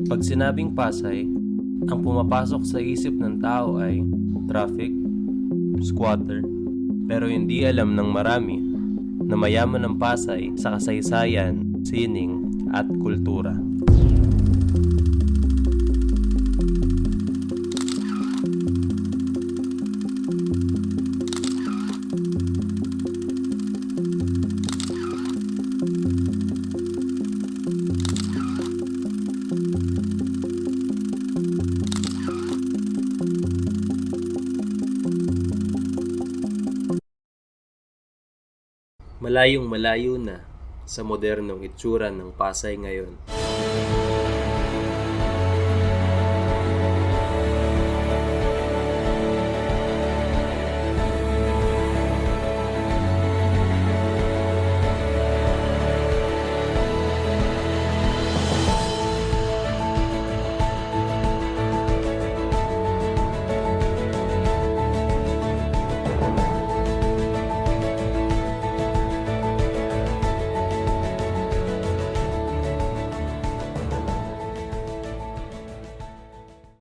Pag sinabing Pasay, ang pumapasok sa isip ng tao ay traffic, squatter, pero hindi alam ng marami na mayaman ang Pasay sa kasaysayan, sining at kultura. Malayong malayo na sa modernong itsura ng Pasay ngayon.